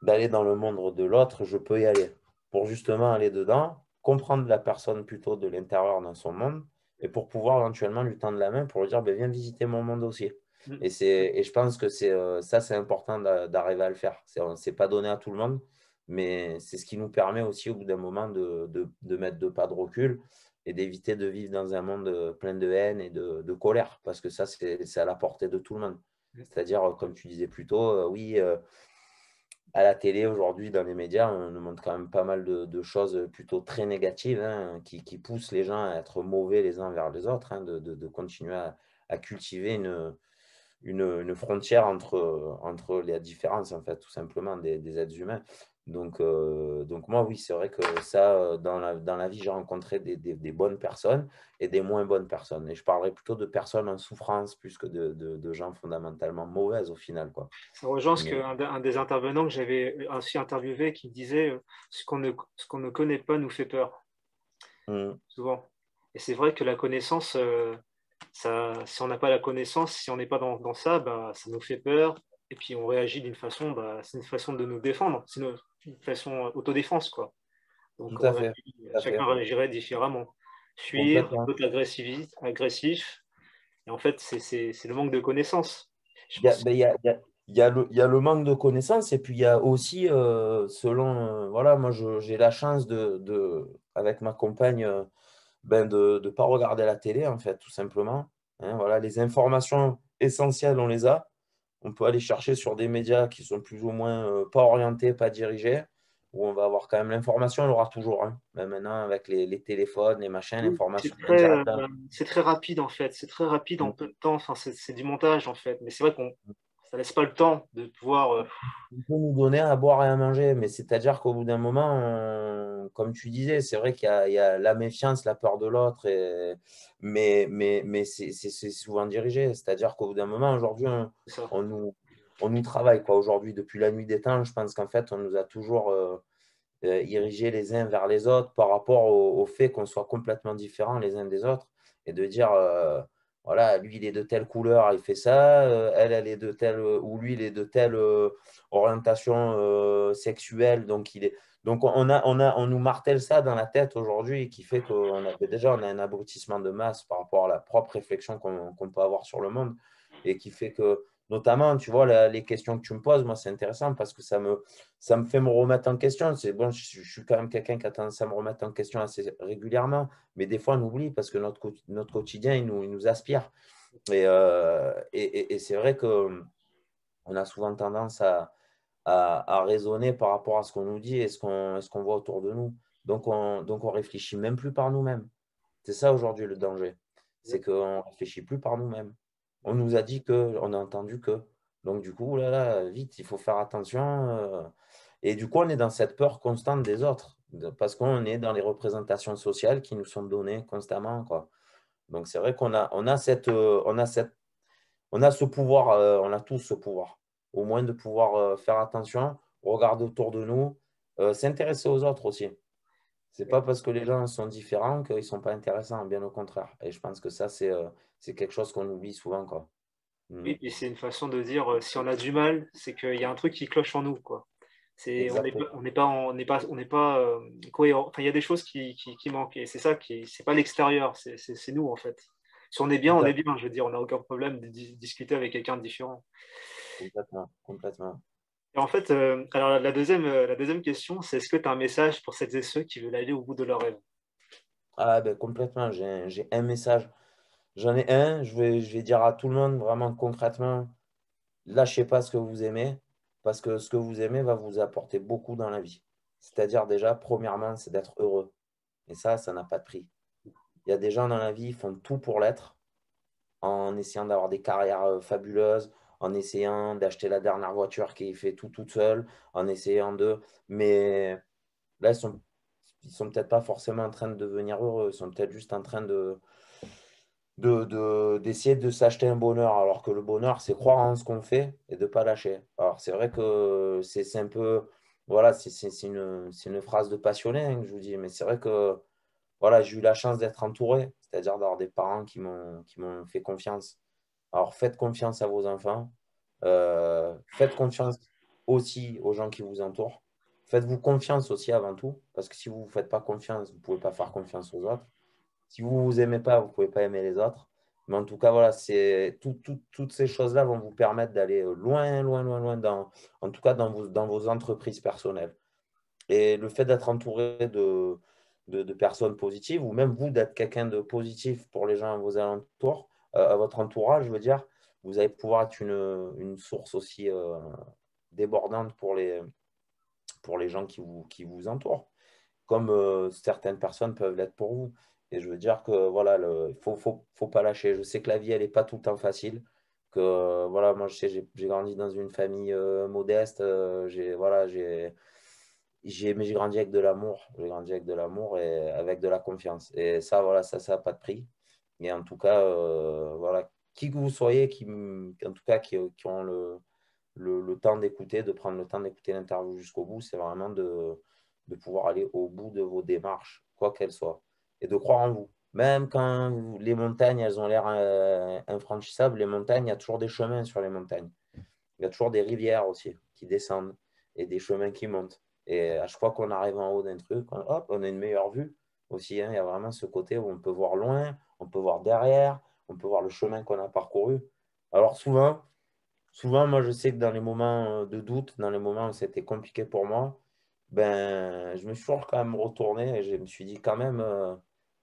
B: d'aller dans le monde de l'autre, je peux y aller. Pour justement aller dedans, comprendre la personne plutôt de l'intérieur dans son monde, et pour pouvoir éventuellement lui tendre la main pour lui dire, ben, viens visiter mon monde aussi.
A: Mm.
B: Et je pense que ça, c'est important d'arriver à le faire. C'est pas donné à tout le monde, mais c'est ce qui nous permet aussi au bout d'un moment de mettre deux pas de recul et d'éviter de vivre dans un monde plein de haine et de colère, parce que ça, c'est à la portée de tout le monde. C'est-à-dire, comme tu disais plus tôt, oui, à la télé aujourd'hui, dans les médias, on nous montre quand même pas mal de choses plutôt très négatives, hein, qui poussent les gens à être mauvais les uns vers les autres, hein, de continuer à cultiver une frontière entre les différences, en fait, tout simplement, des êtres humains. Donc moi, oui, c'est vrai que ça, dans la vie, j'ai rencontré des bonnes personnes et des moins bonnes personnes. Et je parlerais plutôt de personnes en souffrance plus que de gens fondamentalement mauvaises au final, quoi.
A: Ça rejoint ce
B: Mais,
A: qu'un un des intervenants que j'avais aussi interviewé qui disait ce qu'on ne connaît pas nous fait peur,
B: hum,
A: souvent. Et c'est vrai que la connaissance, si on n'a pas la connaissance, si on n'est pas dans ça, bah, ça nous fait peur. Et puis on réagit d'une façon, bah, c'est une façon de nous défendre, c'est une façon autodéfense, quoi. Donc
B: tout à fait, tout à
A: chacun
B: fait,
A: réagirait différemment. Fuir,
B: complètement.
A: être agressif, et en fait, c'est le manque de connaissances. Je
B: Il y a,
A: pense.
B: ben, il y a le manque de connaissances et puis il y a aussi, selon, voilà, moi j'ai la chance avec ma compagne, ben, de ne pas regarder la télé, en fait, tout simplement. Hein, voilà, les informations essentielles, on les a. On peut aller chercher sur des médias qui sont plus ou moins pas orientés, pas dirigés, où on va avoir quand même l'information, on l'aura toujours. Hein. Même maintenant, avec les téléphones, les machins,
A: Oui,
B: l'information vient directement.
A: c'est très rapide en fait, c'est très rapide en peu de temps, enfin, c'est du montage en fait, mais c'est vrai qu'on ça laisse pas le temps de pouvoir.
B: On peut nous donner à boire et à manger, mais c'est-à-dire qu'au bout d'un moment, comme tu disais, c'est vrai qu'il y a la méfiance, la peur de l'autre, mais c'est souvent dirigé. C'est-à-dire qu'au bout d'un moment, aujourd'hui,
A: C'est ça.
B: on nous, on nous travaille, quoi. Aujourd'hui, depuis la nuit des temps, je pense qu'en fait, on nous a toujours irrigés les uns vers les autres par rapport au fait qu'on soit complètement différents les uns des autres et de dire, voilà, lui, il est de telle couleur, il fait ça, elle est de telle, ou lui, il est de telle orientation sexuelle, donc il est. Donc on nous martèle ça dans la tête aujourd'hui, qui fait déjà on a un abrutissement de masse par rapport à la propre réflexion qu'on peut avoir sur le monde, et qui fait que, notamment, tu vois, les questions que tu me poses, moi, c'est intéressant parce que ça me fait me remettre en question. C'est bon, je suis quand même quelqu'un qui a tendance à me remettre en question assez régulièrement, mais des fois, on oublie parce que notre quotidien, il nous aspire. Et c'est vrai qu'on a souvent tendance à raisonner par rapport à ce qu'on nous dit et ce qu'on voit autour de nous. Donc on réfléchit même plus par nous-mêmes. C'est ça aujourd'hui le danger. C'est qu'on ne réfléchit plus par nous-mêmes. On nous a dit que, on a entendu que. Donc du coup, là, là, vite, il faut faire attention. Et du coup, on est dans cette peur constante des autres, parce qu'on est dans les représentations sociales qui nous sont données constamment, quoi. Donc c'est vrai on a ce pouvoir, on a tous ce pouvoir, au moins de pouvoir faire attention, regarder autour de nous, s'intéresser aux autres aussi. C'est pas parce que les gens sont différents qu'ils sont pas intéressants, bien au contraire. Et je pense que ça, c'est quelque chose qu'on oublie souvent, quoi. Mm.
A: Oui, puis c'est une façon de dire, si on a du mal, c'est qu'il y a un truc qui cloche en nous, quoi. C'est
B: Exactement.
A: on n'est pas, cohérent. Enfin, il y a des choses qui manquent et c'est ça qui c'est pas l'extérieur, c'est nous, en fait. Si on est bien,
B: Tout
A: on
B: à
A: est
B: fait.
A: bien, je veux dire, on n'a aucun problème de discuter avec quelqu'un de différent.
B: Complètement. Complètement.
A: Et en fait, alors la deuxième question, c'est est-ce que tu as un message pour celles et ceux qui veulent aller au bout de leur rêve?
B: Ah ben complètement, j'ai un message. J'en ai un, je vais dire à tout le monde vraiment concrètement, lâchez pas ce que vous aimez, parce que ce que vous aimez va vous apporter beaucoup dans la vie. C'est-à-dire déjà, premièrement, c'est d'être heureux. Et ça n'a pas de prix. Il y a des gens dans la vie, ils font tout pour l'être, en essayant d'avoir des carrières fabuleuses, en essayant d'acheter la dernière voiture qui fait tout toute seule, en essayant de... Mais là, ils sont peut-être pas forcément en train de devenir heureux, ils sont peut-être juste en train d'essayer de s'acheter un bonheur, alors que le bonheur, c'est croire en ce qu'on fait et de ne pas lâcher. Alors, c'est vrai que c'est un peu, voilà, c'est une phrase de passionné hein, que je vous dis, mais c'est vrai que voilà, j'ai eu la chance d'être entouré, c'est-à-dire d'avoir des parents qui m'ont fait confiance. Alors, faites confiance à vos enfants, faites confiance aussi aux gens qui vous entourent. Faites-vous confiance aussi avant tout, parce que si vous ne vous faites pas confiance, vous ne pouvez pas faire confiance aux autres. Si vous ne vous aimez pas, vous ne pouvez pas aimer les autres. Mais en tout cas, voilà, toutes ces choses-là vont vous permettre d'aller loin, loin, loin, loin, en tout cas dans vos entreprises personnelles. Et le fait d'être entouré de personnes positives, ou même vous d'être quelqu'un de positif pour les gens à vos alentours, à votre entourage, je veux dire, vous allez pouvoir être une source aussi débordante pour les gens qui vous entourent comme certaines personnes peuvent l'être pour vous. Et je veux dire que voilà, il faut pas lâcher. Je sais que la vie, elle n'est pas tout le temps facile. Que voilà, moi, je sais, j'ai grandi dans une famille modeste. Voilà, mais j'ai grandi avec de l'amour. J'ai grandi avec de l'amour et avec de la confiance. Et ça, voilà, ça n'a pas de prix. Et en tout cas, voilà, qui que vous soyez, en tout cas, qui ont le temps d'écouter, de prendre le temps d'écouter l'interview jusqu'au bout, c'est vraiment de pouvoir aller au bout de vos démarches, quoi qu'elles soient, et de croire en vous. Même quand les montagnes, elles ont l'air infranchissables, les montagnes, il y a toujours des chemins sur les montagnes. Il y a toujours des rivières aussi qui descendent et des chemins qui montent. Et à chaque fois qu'on arrive en haut d'un truc, hop, on a une meilleure vue aussi. Hein. Il y a vraiment ce côté où on peut voir loin, on peut voir derrière, on peut voir le chemin qu'on a parcouru. Alors souvent, moi, je sais que dans les moments de doute, dans les moments où c'était compliqué pour moi, ben, je me suis toujours quand même retourné et je me suis dit quand même,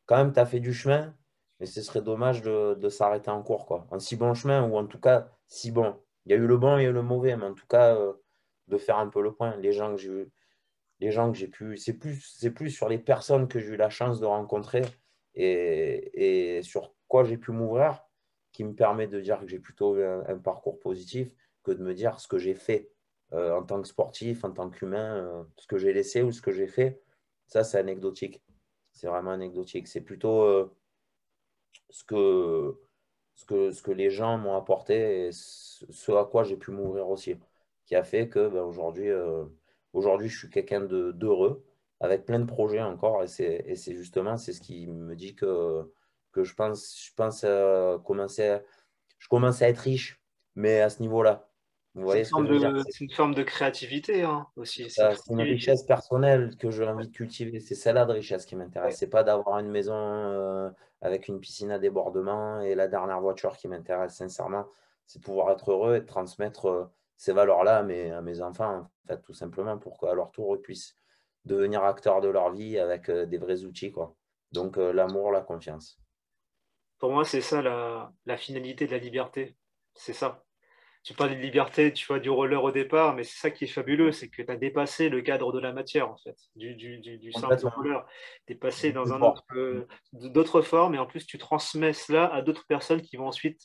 B: tu as fait du chemin, mais ce serait dommage de s'arrêter en cours, quoi. Un si bon chemin, ou en tout cas, si bon. Il y a eu le bon, il y a eu le mauvais, mais en tout cas, de faire un peu le point. Les gens que j'ai pu, c'est plus sur les personnes que j'ai eu la chance de rencontrer et sur quoi j'ai pu m'ouvrir qui me permet de dire que j'ai plutôt eu un parcours positif que de me dire ce que j'ai fait en tant que sportif, en tant qu'humain, ce que j'ai laissé ou ce que j'ai fait. Ça, c'est anecdotique. C'est vraiment anecdotique. C'est plutôt ce que, ce que les gens m'ont apporté et ce à quoi j'ai pu m'ouvrir aussi, qui a fait que ben, aujourd'hui, je suis quelqu'un d'heureux, avec plein de projets encore, et c'est justement c'est ce qui me dit que je pense je commence à être riche, mais à ce niveau-là. Vous voyez ce que je veux dire?
A: C'est une forme de créativité hein, aussi. C'est une
B: C'est une
A: créativité.
B: richesse personnelle que j'ai envie de cultiver. C'est celle-là de richesse qui m'intéresse.
A: Ouais.
B: C'est pas d'avoir une maison avec une piscine à débordement et la dernière voiture qui m'intéresse, sincèrement. C'est de pouvoir être heureux et de transmettre ces valeurs-là à mes enfants, en fait, tout simplement, pour qu'à leur tour, ils puissent devenir acteurs de leur vie avec des vrais outils, quoi. Donc, l'amour, la confiance.
A: Pour moi, c'est ça la finalité de la liberté. C'est ça. Tu parles de liberté, tu vois, du roller au départ, mais c'est ça qui est fabuleux, c'est que tu as dépassé le cadre de la matière, en fait, du simple
B: Complètement.
A: roller. Tu es passé
B: Du
A: dans un autre,
B: pouvoir.
A: d'autres formes, et en plus, tu transmets cela à d'autres personnes qui vont ensuite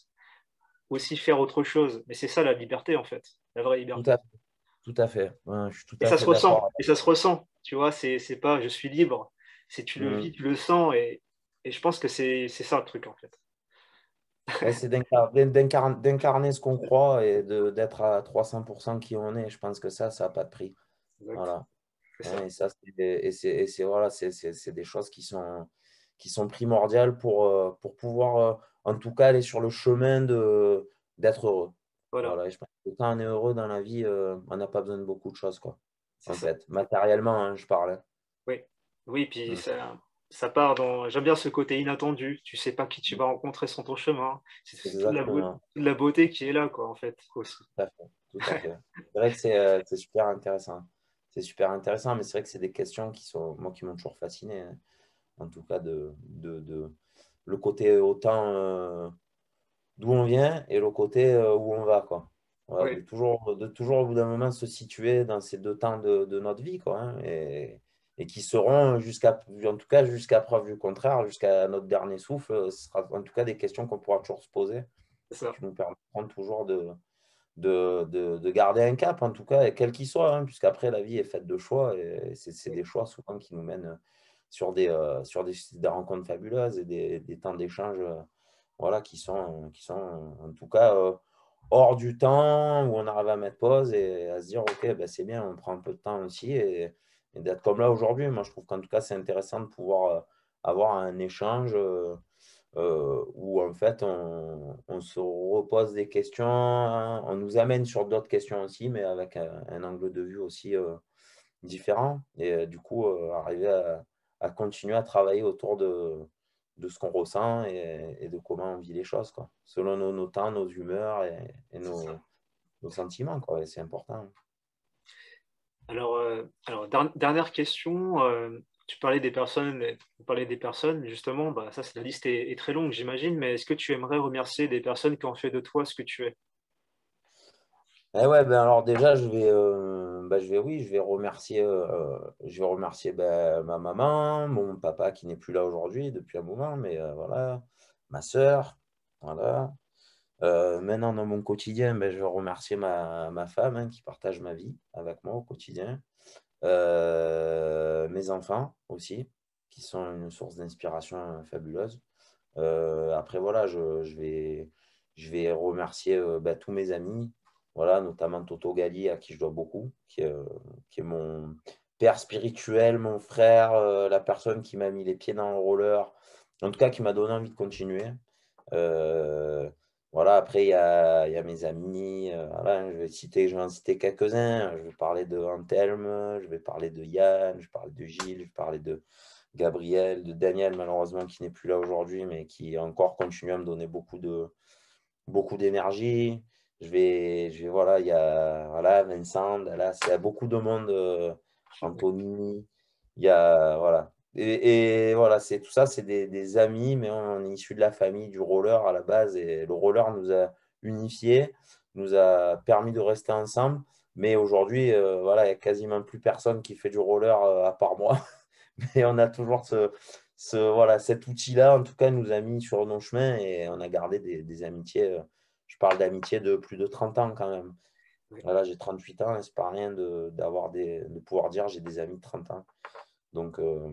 A: aussi faire autre chose. Mais c'est ça la liberté, en fait, la vraie
B: Tout
A: liberté.
B: à fait. Tout à fait. Ouais, je suis tout
A: Et
B: à
A: ça se
B: fait
A: ressent,
B: d'accord.
A: et ça se ressent, tu vois, c'est pas je suis libre, c'est tu le vis,
B: Mm.
A: tu le sens, et je pense que c'est ça le truc, en fait.
B: Ouais, c'est d'incarner ce qu'on croit et d'être à 300% qui on est. Je pense que ça n'a pas de prix.
A: Exact.
B: Voilà.
A: c'est
B: Hein,
A: ça.
B: et ça, voilà, c'est des choses qui sont primordiales pour pouvoir, en tout cas, aller sur le chemin d'être heureux.
A: Voilà,
B: Voilà, et je pense que quand on est heureux dans la vie, on n'a pas besoin de beaucoup de choses, quoi,
A: c'est
B: en
A: ça.
B: fait. Matériellement, hein, je parle, hein.
A: Oui, oui, puis
B: Mmh.
A: ça part dans. J'aime bien ce côté inattendu. Tu sais pas qui tu
B: Mmh.
A: vas rencontrer sur ton chemin. C'est
B: Exactement.
A: toute la beauté qui est là, quoi, en fait, aussi.
B: Tout à fait, tout à fait. C'est vrai que c'est super intéressant. C'est super intéressant, mais c'est vrai que c'est des questions moi, qui m'ont toujours fasciné, hein. En tout cas, le côté autant d'où on vient et le côté où on va, quoi. Voilà,
A: Oui,
B: de toujours, au bout d'un moment, se situer dans ces deux temps de notre vie, quoi, hein, et qui seront en tout cas, jusqu'à preuve du contraire, jusqu'à notre dernier souffle, ce sera en tout cas des questions qu'on pourra toujours se poser
A: c'est
B: et
A: ça.
B: qui nous permettront toujours de garder un cap, en tout cas, et quel qu'il soit, hein, puisqu'après, la vie est faite de choix, et c'est
A: Oui,
B: des choix souvent qui nous mènent sur des rencontres fabuleuses et des temps d'échange voilà, qui sont en tout cas hors du temps, où on arrive à mettre pause et à se dire, OK, ben, c'est bien, on prend un peu de temps aussi, et d'être comme là aujourd'hui. Moi, je trouve qu'en tout cas, c'est intéressant de pouvoir avoir un échange. Où en fait on se repose des questions, hein, on nous amène sur d'autres questions aussi, mais avec un angle de vue aussi différent. Et du coup, arriver à continuer à travailler autour de ce qu'on ressent et de comment on vit les choses, quoi, selon nos temps, nos humeurs et
A: c'est ça.
B: nos sentiments, quoi. Et c'est important.
A: Alors dernière question, tu parlais des personnes, justement, bah, ça, c'est la liste est très longue, j'imagine, mais est-ce que tu aimerais remercier des personnes qui ont fait de toi ce que tu es?
B: Eh ouais, ben alors déjà, oui, je vais remercier ma maman, mon papa qui n'est plus là aujourd'hui depuis un moment, mais voilà, ma sœur, voilà. Maintenant, dans mon quotidien, ben, je vais remercier ma femme, hein, qui partage ma vie avec moi au quotidien. Mes enfants aussi, qui sont une source d'inspiration fabuleuse. Après, voilà, je vais remercier tous mes amis, voilà, notamment Toto Gali, à qui je dois beaucoup, qui est mon père spirituel, mon frère, la personne qui m'a mis les pieds dans le roller, en tout cas qui m'a donné envie de continuer. Euh, voilà, après, il y a mes amis, voilà, je vais en citer quelques-uns. Je vais parler de Antelme, je vais parler de Yann, je vais parler de Gilles, je vais parler de Gabriel, de Daniel, malheureusement, qui n'est plus là aujourd'hui, mais qui encore continue à me donner beaucoup d'énergie. Voilà, il y a voilà, Vincent, Dallas, il y a beaucoup de monde, Anthony, il y a, voilà. Et voilà, tout ça, c'est des amis, mais on est issus de la famille du roller à la base, et le roller nous a unifiés, nous a permis de rester ensemble. Mais aujourd'hui, voilà, il n'y a quasiment plus personne qui fait du roller à part moi. Mais on a toujours voilà, cet outil-là, en tout cas, nous a mis sur nos chemins, et on a gardé des amitiés. Je parle d'amitié de plus de 30 ans quand même.
A: Oui,
B: Voilà, j'ai 38 ans et c'est pas rien de pouvoir dire j'ai des amis de 30 ans. Donc, euh,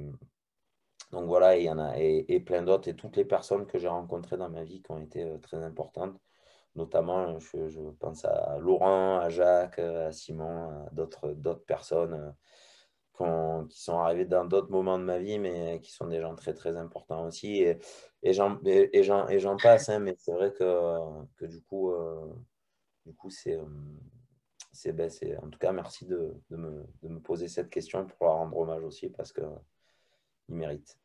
B: donc voilà, et il y en a et plein d'autres, et toutes les personnes que j'ai rencontrées dans ma vie qui ont été très importantes. Notamment, je pense à Laurent, à Jacques, à Simon, à d'autres personnes qui sont arrivés dans d'autres moments de ma vie, mais qui sont des gens très, très importants aussi. Et j'en passe, hein, mais c'est vrai que du coup en tout cas, merci de me poser cette question pour leur rendre hommage aussi, parce qu'ils méritent.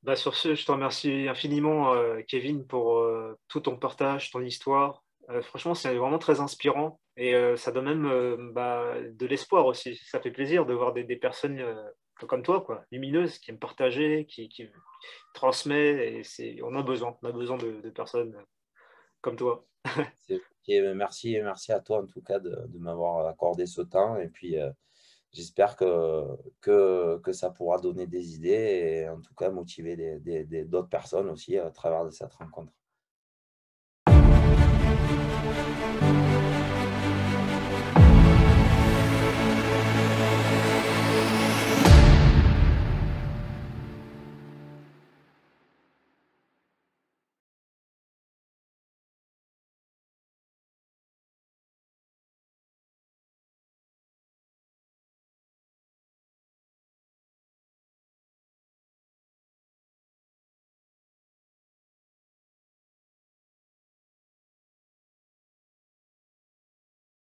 A: bah, sur ce, je te remercie infiniment, Kevin, pour tout ton partage, ton histoire. Franchement, c'est vraiment très inspirant et ça donne même bah, de l'espoir aussi. Ça fait plaisir de voir des personnes comme toi, quoi, lumineuses, qui aiment partager, qui transmettent. On a besoin de personnes comme toi.
B: Merci, et merci à toi en tout cas de m'avoir accordé ce temps. Et puis, j'espère que ça pourra donner des idées et en tout cas motiver d'autres personnes aussi à travers de cette rencontre.